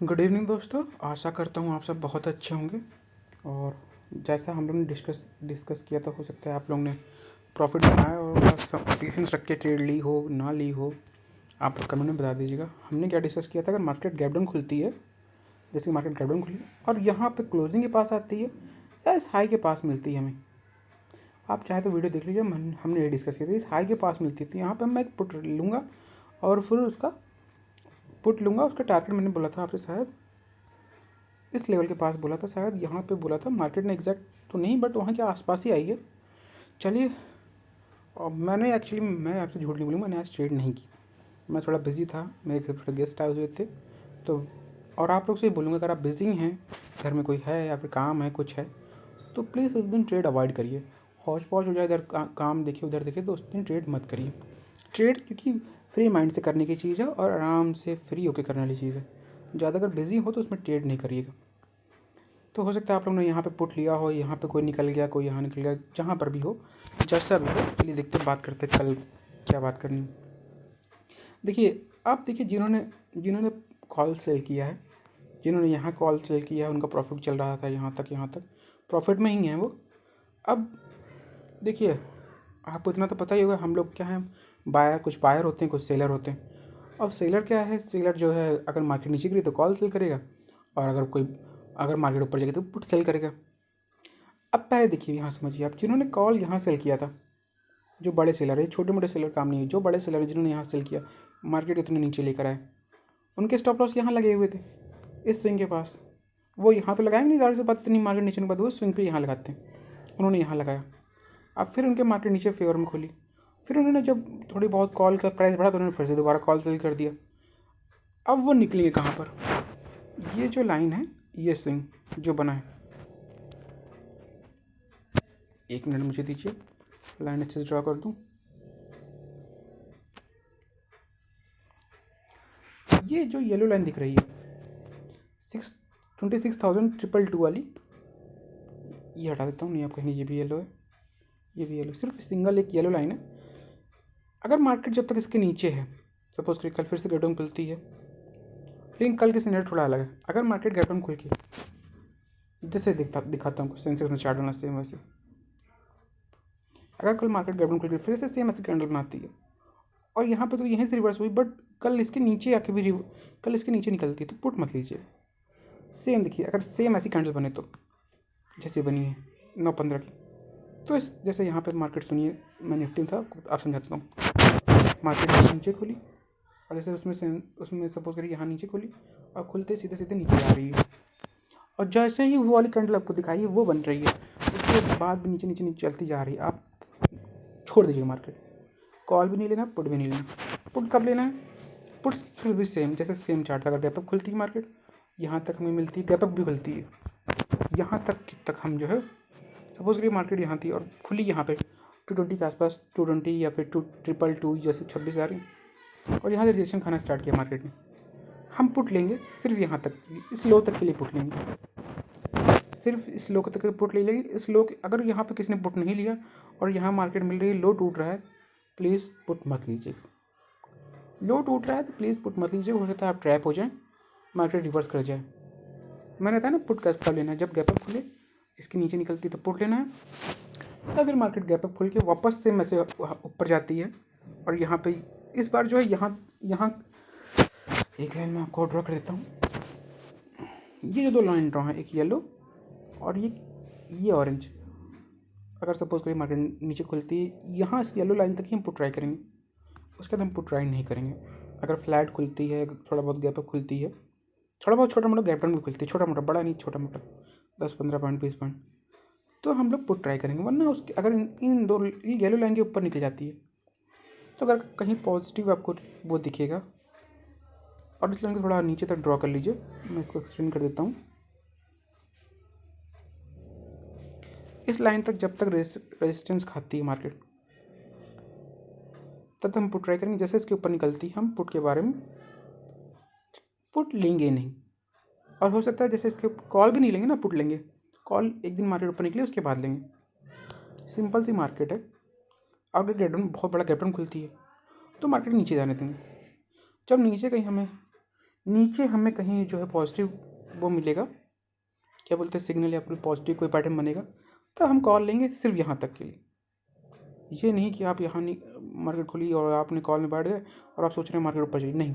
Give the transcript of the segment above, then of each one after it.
Good evening दोस्तों। आशा करता हूँ आप सब बहुत अच्छे होंगे। और जैसा हम लोग ने डिस्कस किया था, हो सकता है आप लोग ने प्रॉफिट बनाया और पेशेंस रख के ट्रेड ली हो ना ली हो। आप लोग कमेंट में बता दीजिएगा। हमने क्या डिस्कस किया था, अगर मार्केट गैप डाउन खुलती है, जैसे मार्केट गैप डाउन खुली और यहाँ पे क्लोजिंग के पास आती है या इस हाई के पास मिलती है हमें, आप चाहे तो वीडियो देख लीजिए। हमने ये डिस्कस किया था, इस हाई के पास मिलती थी, यहाँ पर मैं एक पुट लूँगा और फिर उसका पुट लूँगा। उसका टारगेट मैंने बोला था आपसे, शायद इस लेवल के पास बोला था, शायद यहाँ पे बोला था। मार्केट ने एग्जैक्ट तो नहीं, बट वहाँ के आसपास ही आई है। चलिए, और मैं आपसे झूठ नहीं बोलूँगा, मैंने आज ट्रेड नहीं की। मैं थोड़ा बिजी था, मेरे घर पर गेस्ट आए हुए थे तो। और आप लोग से बोलूँगा, अगर आप बिजी हैं, घर में कोई है या फिर काम है, कुछ है, तो प्लीज़ उस दिन ट्रेड अवॉइड करिए। हौच पौच हो जाए, इधर काम देखिए उधर देखिए, तो उस दिन ट्रेड मत करिए। ट्रेड क्योंकि फ्री माइंड से करने की चीज़ है और आराम से फ्री होकर करने वाली चीज़ है। ज़्यादा अगर बिज़ी हो तो उसमें ट्रेड नहीं करिएगा। तो हो सकता है आप लोग ने यहाँ पे पुट लिया हो, यहाँ पे कोई निकल गया, कोई यहाँ निकल गया, जहाँ पर भी हो, जैसा भी हो। चलिए देखते बात करते कल क्या बात करनी। देखिए, आप देखिए, जिन्होंने जिन्होंने कॉल सेल किया है, जिन्होंने यहाँ कॉल सेल किया है, उनका प्रॉफिट चल रहा था यहाँ तक प्रॉफिट में ही है वो। अब देखिए, आपको इतना तो पता ही होगा, हम लोग क्या हैं, बायर, कुछ बायर होते हैं, कुछ सेलर होते हैं। अब सेलर क्या है, सेलर जो है, अगर मार्केट नीचे गिरी तो कॉल सेल करेगा, और अगर मार्केट ऊपर जाएगी तो पुट सेल करेगा। अब पहले देखिए, यहाँ समझिए आप, जिन्होंने कॉल यहाँ सेल किया था, जो बड़े सेलर है, छोटे मोटे सेलर काम नहीं है, जो बड़े सेलर है जिन्होंने यहाँ सेल किया, मार्केट इतने नीचे लेकर आए, उनके स्टॉप लॉस यहाँ लगे हुए थे, इस स्विंग के पास। वो यहाँ तो लगाएंगे नहीं, ज़्यादा से बात इतनी मार्केट नीचे के बाद वो स्विंग पे यहाँ लगाते हैं, उन्होंने यहाँ लगाया। अब फिर उनके मार्केट नीचे फेवर में खुली, फिर उन्होंने जब थोड़ी बहुत कॉल का प्राइस बढ़ा तो उन्होंने फिर से दोबारा कॉल सेल कर दिया। अब वो निकलेंगे कहाँ पर, ये जो लाइन है, ये स्विंग जो बना है, एक मिनट मुझे दीजिए, लाइन अच्छे से ड्रा कर दूँ। ये जो येलो लाइन दिख रही है, 26,222 वाली, ये हटा देता हूँ, नहीं आप कहेंगे ये भी येलो है, ये भी येलो, सिर्फ सिंगल एक येलो लाइन है। अगर मार्केट जब तक इसके नीचे है, सपोज करिए कल फिर से गैप डाउन खुलती है, लेकिन कल के सिनेरियो थोड़ा अलग है। अगर मार्केट गैप डाउन खुल के, जैसे दिखाता हूँ, सेंसेक्स में चार्ट होना सेम वैसे, अगर कल मार्केट गैप डाउन खुल के फिर से सेम ऐसे कैंडल बनाती है, और यहाँ पे तो यहीं से रिवर्स हुई, बट कल इसके नीचे आके भी कल इसके नीचे निकलती है, तो पुट मत लीजिए। सेम देखिए, अगर सेम ऐसी कैंडल बने, तो जैसे बनी है 9-15 की, तो इस जैसे यहाँ पे मार्केट, सुनिए, मैं निफ्टी में था, आप समझाता हूँ। मार्केट नीचे खुली, और जैसे उसमें सपोज करिए यहाँ नीचे खुली, और खुलते सीधे सीधे नीचे आ रही है, और जैसे ही वो वाली कैंडल आपको दिखाई है वो बन रही है, उसके बाद भी नीचे नीचे नीचे चलती जा रही है, आप छोड़ दीजिए मार्केट। कॉल भी नहीं लेना, पुट भी नहीं लेना। पुट कब लेना है? पुट फिर भी सेम, जैसे सेम चार्ट, अगर गैप अप खुलती है मार्केट, यहाँ तक हमें मिलती है, गैप अप भी खुलती है, यहाँ तक हम जो है, सपोज करिए मार्केट यहाँ थी और खुली यहाँ पे 220 के आसपास, 220 या फिर 222 जैसे 26 आ रही, और यहाँ से रिजेक्शन खाना स्टार्ट किया मार्केट ने, हम पुट लेंगे सिर्फ यहाँ तक, इस लो तक के लिए पुट लेंगे, सिर्फ इस लो तक पुट ले लेंगे। इस लो अगर यहाँ पे किसी ने पुट नहीं लिया और यहाँ मार्केट मिल रही है, लो टूट रहा है, प्लीज़ पुट मत लीजिए। लो टूट रहा है तो प्लीज़ पुट मत लीजिए, हो सकता है आप ट्रैप हो जाएं, मार्केट रिवर्स कर जाए। मैंने बताया ना, पुट कब लेना है, जब गैप अप खुले, इसके नीचे निकलती तो पुट लेना है, या फिर मार्केट गैप अप खुल के वापस से मैसे ऊपर जाती है, और यहाँ पे इस बार जो है, यहाँ एक लाइन में आपको ड्रॉ कर देता हूँ। ये जो दो लाइन ड्रॉ है, एक येलो और ये ऑरेंज, अगर सपोज करिए मार्केट नीचे खुलती है, यहाँ इस येलो लाइन तक ही हम पुट ट्राई करेंगे, उसके बाद हम पुट ट्राई नहीं करेंगे। अगर फ्लैट खुलती है, थोड़ा बहुत गैप अप खुलती है, थोड़ा बहुत छोटा मोटा गैप डाउन भी खुलती है, छोटा मोटा, बड़ा नहीं, छोटा मोटा 10-15 पॉइंट 20 पॉइंट, तो हम लोग पुट ट्राई करेंगे। वरना उसके अगर इन दो येलो लाइन के ऊपर निकल जाती है, तो अगर कहीं पॉजिटिव आपको वो दिखेगा, और इस लाइन को थोड़ा नीचे तक ड्रॉ कर लीजिए, मैं इसको एक्सटेंड कर देता हूँ। इस लाइन तक जब तक रेजिस्टेंस खाती है मार्केट, तब तक हम पुट ट्राई करेंगे। जैसे इसके ऊपर निकलती है, हम पुट के बारे में पुट लेंगे नहीं, और हो सकता है जैसे इसके कॉल भी नहीं लेंगे ना, पुट लेंगे। कॉल एक दिन मार्केट ऊपर निकले उसके बाद लेंगे, सिंपल सी मार्केट है। और अगर गैप डाउन, बहुत बड़ा गैप डाउन खुलती है, तो मार्केट नीचे जाने देंगे। जब नीचे कहीं हमें नीचे हमें कहीं जो है पॉजिटिव वो मिलेगा, क्या बोलते हैं, सिग्नल या फिर पॉजिटिव कोई पैटर्न बनेगा, तो हम कॉल लेंगे सिर्फ यहाँ तक के लिए। ये नहीं कि आप यहाँ नहीं मार्केट खुली और आपने कॉल में बैठ गए और आप सोच रहे हैं मार्केट ऊपर चली, नहीं,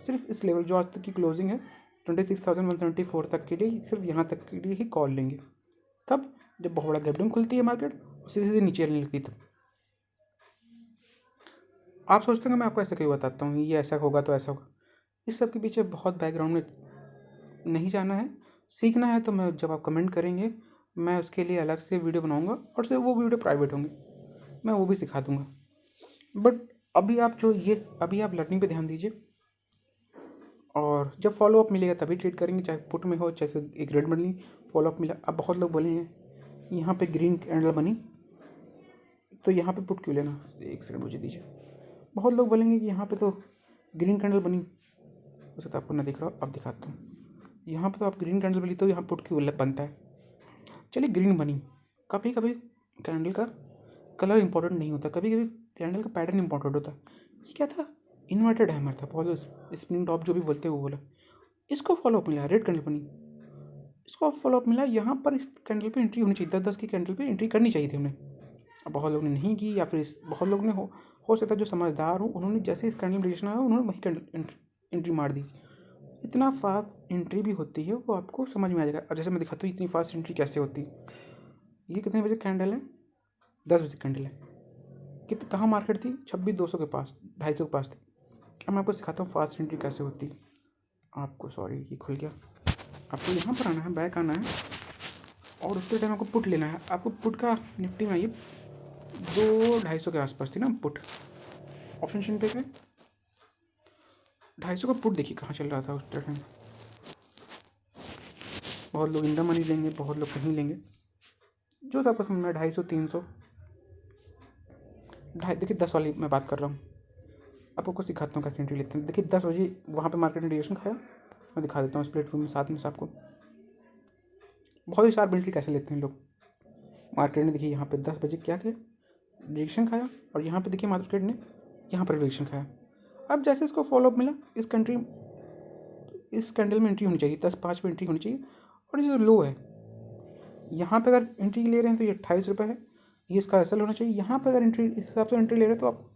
सिर्फ इस लेवल जो आज तक की क्लोजिंग है 26,174 तक के लिए, सिर्फ यहाँ तक के लिए ही कॉल लेंगे। कब? जब बहुत बड़ा गैप डाउन खुलती है मार्केट और सीधे सीधे नीचे आने लगती तब। आप सोचते हैं मैं आपको ऐसा क्यों बताता हूँ, ये ऐसा होगा तो ऐसा होगा, इस सब के पीछे बहुत बैकग्राउंड में नहीं जाना है, सीखना है तो मैं जब आप कमेंट करेंगे मैं उसके लिए अलग से वीडियो बनाऊंगा और सिर्फ वो वीडियो प्राइवेट होंगे, मैं वो भी सिखा दूंगा। बट अभी आप लर्निंग पे ध्यान दीजिए, और जब फॉलोअप मिलेगा तभी ट्रेड करेंगे, चाहे पुट में हो चाहे एक रेड बनी फॉलोअप मिला। अब बहुत लोग बोलेंगे यहाँ पे ग्रीन कैंडल बनी तो यहाँ पे पुट क्यों लेना, एक सेकंड मुझे दीजिए। बहुत लोग बोलेंगे कि यहाँ पे तो ग्रीन कैंडल बनी, वैसे तो आपको ना दिख रहा हो, अब दिखाता हूँ। यहाँ पे तो आप ग्रीन कैंडल बनी तो यहाँ पुट क्यों बनता है। चलिए ग्रीन बनी, कभी कभी कैंडल का कलर इंपॉर्टेंट नहीं होता, कभी कभी कैंडल का पैटर्न इंपॉर्टेंट होता है। ये क्या था, इन्वर्टेड हैमर था, बहुत स्प्रिंग टॉप जो भी बोलते हैं वो बोला, इसको फॉलोअप मिला, रेड कैंडल बनी, इसको फॉलोअप मिला, यहाँ पर इस कैंडल पे एंट्री होनी चाहिए, 10-10 की कैंडल पे एंट्री करनी चाहिए थी उन्हें। अब बहुत लोगों ने नहीं की, या फिर बहुत लोगों ने हो सकता है जो समझदार हो उन्होंने जैसे इस कैंडल में रिएक्शन आया उन्होंने वही कैंडल एंट्री मार दी। इतना फास्ट एंट्री भी होती है वो आपको समझ में आ जाएगा। और जैसे मैं दिखाता हूँ इतनी फास्ट एंट्री कैसे होती है। ये कितने बजे कैंडल है, 10 बजे कैंडल है, कहाँ मार्केट थी, 26,200 के पास, 250 के पास थी। अब मैं आपको सिखाता हूँ फास्ट एंट्री कैसे होती है। आपको सॉरी ये खुल गया, आपको यहाँ पर आना है, बैक आना है और उतने टाइम आपको पुट लेना है। आपको पुट का निफ्टी में आइए, 2-250 के आसपास थी ना पुट, ऑप्शन शेन पे गए, 250 का पुट देखिए कहाँ चल रहा था उस टाइम। बहुत लोग इन द मनी लेंगे, बहुत लोग कहीं लेंगे, जो आपको समझ में 250, 300, देखिए 10 वाली मैं बात कर रहा हूँ, आपको सिखाता हूँ कैसे एंट्री लेते हैं। देखिए 10 बजे वहाँ पे मार्केट ने रिएक्शन खाया, मैं दिखा देता हूँ इस प्लेटफॉर्म में साथ में आपको बहुत ही शार्प एंट्री कैसे लेते हैं लोग। मार्केट ने देखिए यहाँ पे 10 बजे क्या किया, रिएक्शन खाया, और यहाँ पे देखिए मार्केट ने यहाँ पर रिएक्शन खाया। अब जैसे इसको फॉलोअप मिला, इस कैंडल में एंट्री होनी चाहिए, 10-5 पे एंट्री होनी चाहिए, और ये जो लो है यहाँ पे अगर एंट्री ले रहे हैं तो ये 28 रुपये है, ये इसका एसएल होना चाहिए। यहाँ पे अगर एंट्री इस हिसाब से एंट्री ले रहे हैं तो आप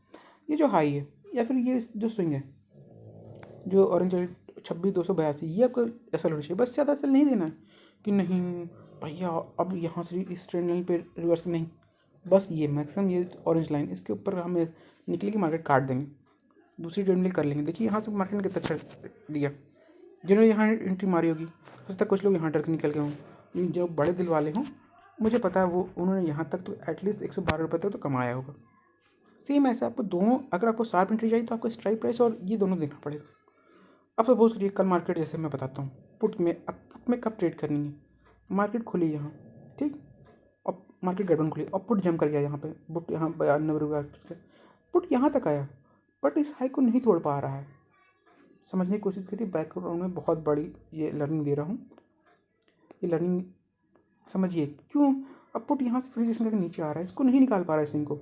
ये जो हाई है या फिर ये जो स्विंग है जो ऑरेंज 26,282, ये आपको एसएल होना चाहिए, बस ज़्यादा एसएल नहीं देना है कि नहीं भैया अब यहाँ से इस ट्रेंड लाइन पे रिवर्स नहीं, बस ये मैक्सिमम ये ऑरेंज लाइन इसके ऊपर हमें निकले की मार्केट काट देंगे, दूसरी ट्रेंड लाइन कर लेंगे। देखिए यहाँ से मार्केट ने कितना अच्छा दिया, जिन्होंने यहाँ एंट्री मारी होगी हो सकता है कुछ लोग यहाँ डर के निकल गए हों, जो बड़े दिल वाले हों मुझे पता है वो उन्होंने यहाँ तक तो एटलीस्ट 112 रुपये तक तो कमाया होगा। सेम ऐसे आपको दोनों, अगर आपको शार्प एंट्री चाहिए तो आपको स्ट्राइक प्राइस और ये दोनों देखना पड़ेगा। अब सपोज करिए कल मार्केट, जैसे मैं बताता हूँ पुट में, अब पुट में कब ट्रेड करनी है, मार्केट खुली यहाँ ठीक, अब मार्केट गड़बड़ खुली और पुट जम कर गया यहाँ पे, पुट यहाँ 92 रुपये पुट यहाँ तक आया, बट इस हाई को नहीं तोड़ पा रहा है। समझने की कोशिश करिए, बैकग्राउंड में बहुत बड़ी ये लर्निंग दे रहा हूँ, ये लर्निंग समझिए क्यों। अब पुट यहाँ से फ्रीज करके नीचे आ रहा है, इसको नहीं निकाल पा रहा है इस को,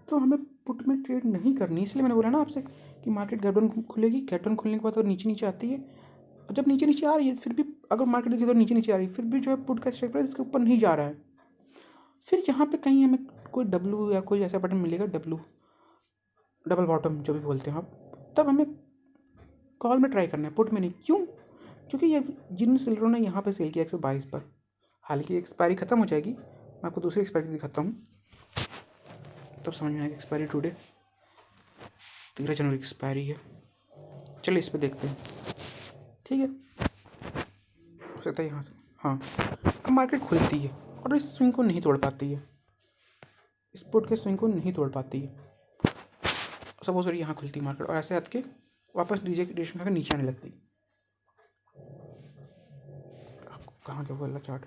तो हमें पुट में ट्रेड नहीं करनी। इसलिए मैंने बोला ना आपसे कि मार्केट गैप डाउन खुलेगी, गैप डाउन खुलने के बाद तो नीचे नीचे आती है, और जब नीचे नीचे आ रही है फिर भी अगर मार्केट देखिए तो नीचे नीचे आ रही है, फिर भी जो है पुट का स्ट्राइक प्राइस इसके ऊपर नहीं जा रहा है, फिर यहाँ पे कहीं हमें कोई डब्लू या कोई ऐसा बटन मिलेगा, डबल बॉटम जो भी बोलते हैं आप, तब हमें कॉल में ट्राई करना है, पुट में नहीं। क्यों? क्योंकि ये जिन सेलरों ने यहाँ पे सेल किया 122 पर, हालांकि एक्सपायरी ख़त्म हो जाएगी, मैं आपको दूसरी एक्सपायरी दिखाता हूँ तब समझ में आएगा। एक्सपायरी टुडे 13 जनवरी एक्सपायरी है, चलिए इस पर देखते हैं, ठीक है। हो सकता है यहाँ से, हाँ अब मार्केट खुलती है और इस स्विंग को नहीं तोड़ पाती है, इस पुट के स्विंग को नहीं तोड़ पाती है। सपोज करिए यहाँ खुलती मार्केट और ऐसे हट के वापस रिजेक्शन खाकर नीचे आने लगती, कहाँ क्या बोला चार्ट,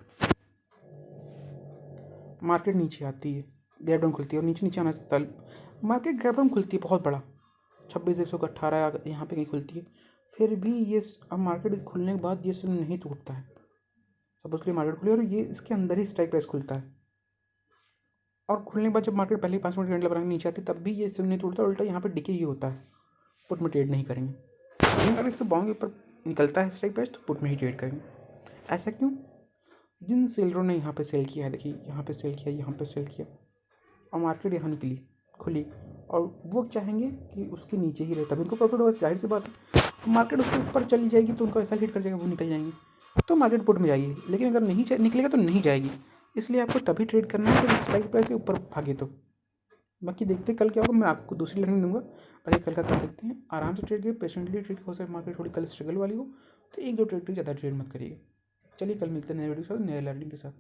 मार्केट नीचे आती है, गैप डाउन खुलती है और नीचे नीचे आना तल, मार्केट गैप डाउन खुलती है बहुत बड़ा, 26,118 यहाँ पे कहीं खुलती है, फिर भी ये अब मार्केट खुलने के बाद ये स्विंग नहीं टूटता है। सपोज के मार्केट खुली और ये इसके अंदर ही स्ट्राइक प्राइस खुलता है, और खुलने के बाद जब मार्केट पहले 5 मिनट कैंडल बनाकर नीचे आती है तब भी ये स्विंग नहीं टूटता, उल्टा यहाँ पर डिके ही होता है। पुट में ट्रेड नहीं करेंगे, अगर 152 के ऊपर निकलता है स्ट्राइक प्राइस तो पुट में ही ट्रेड करेंगे। ऐसा क्यों? जिन सेलरों ने यहाँ पे सेल किया है, देखिए यहाँ पे सेल किया, यहाँ पे सेल किया और मार्केट यहाँ निकली, खुली, और वो चाहेंगे कि उसके नीचे ही रहे, तभी उनको प्रॉफिट होगा। जाहिर सी बात है, मार्केट उसके ऊपर चली जाएगी तो उनको ऐसा हिट कर जाएगा, वो निकल जाएंगे, तो मार्केट पुट में जाएगी। लेकिन अगर नहीं निकलेगा तो नहीं जाएगी, इसलिए आपको तभी ट्रेड करना है जब स्ट्राइक प्राइस के ऊपर भागे तो। बाकी देखते कल क्या होगा, मैं आपको दूसरी लर्निंग दूंगा। बाकी कल का देखते हैं, आराम से ट्रेड करिए, पेशेंटली ट्रेड। हो सकता है मार्केट थोड़ी कल स्ट्रगल वाली हो, तो एक दो ट्रेड करिए, ज़्यादा ट्रेड मत करिएगा। चलिए कल मिलते हैं नए वीडियो के साथ, नए लर्निंग के साथ।